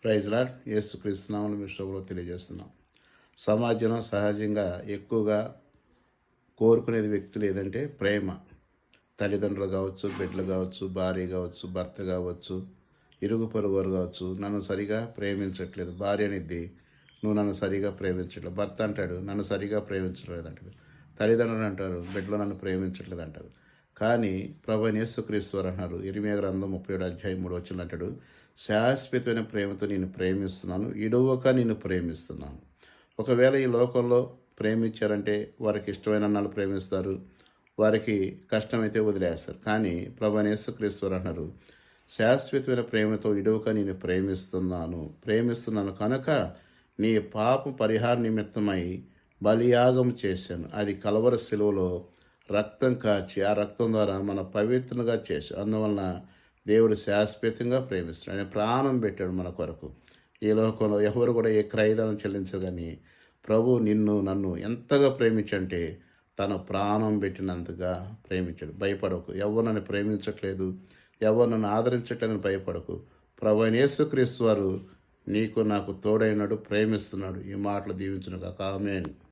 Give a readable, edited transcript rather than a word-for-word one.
Praise lord. యేసుక్రీస్తు నామములో మీ శుభములు తెలియజేస్తున్నాం. సమాజంలో సహజంగా ఎక్కువగా కోరుకునేది వ్యక్తులు ఏదంటే ప్రేమ. తల్లిదండ్రులు కావచ్చు, బిడ్డలు కావచ్చు, భార్య కావచ్చు, భర్త కావచ్చు, ఇరుగు పొరుగు వారు కావచ్చు. నన్ను సరిగా ప్రేమించట్లేదు. భార్య అనిద్ది, నువ్వు నన్ను సరిగా ప్రేమించట్లేదు. భర్త అంటాడు, నన్ను సరిగా ప్రేమించట్లేదు అంటాడు. తల్లిదండ్రులు అంటారు, బిడ్డలు నన్ను ప్రేమించట్లేదు అంటారు. కానీ ప్రభువైన యేసుక్రీస్తు వారు అంటున్నారు, ఇర్మీయా గ్రంథం 37:3 అంటాడు, శాశ్వతమైన ప్రేమతో నేను ప్రేమిస్తున్నాను, ఇడువక నిన్ను ప్రేమిస్తున్నాను. ఒకవేళ ఈ లోకంలో ప్రేమించారంటే వారికి ఇష్టమైన నాళ్ళు ప్రేమిస్తారు, వారికి కష్టమైతే వదిలేస్తారు. కానీ ప్రభువైన యేసుక్రీస్తు వారు అంటున్నారు, శాశ్వతమైన ప్రేమతో ఇడువక నేను ప్రేమిస్తున్నాను కనుక నీ పాపం పరిహార నిమిత్తమై బలియాగం చేశాను. అది కలవర శిలువలో రక్తం కాచి ఆ రక్తం ద్వారా మన పవిత్రంగా చేశాడు. అందువలన దేవుడు శాశ్వతంగా ప్రేమిస్తున్నాడు. ఆయన ప్రాణం పెట్టాడు మన కొరకు. ఈ లోకంలో ఎవరు కూడా ఏ క్రయధనం చెల్లించదని ప్రభు నన్ను ఎంతగా ప్రేమించంటే తన ప్రాణం పెట్టినంతగా ప్రేమించాడు. భయపడకు. ఎవరు నన్ను ప్రేమించట్లేదు, ఎవరు నన్ను ఆదరించట్లేదని భయపడకు. ప్రభు అయిన యేసుక్రీస్తు వారు నీకు నాకు తోడైనాడు, ప్రేమిస్తున్నాడు. ఈ మాటలు దీవించును కాక. ఆమేన్.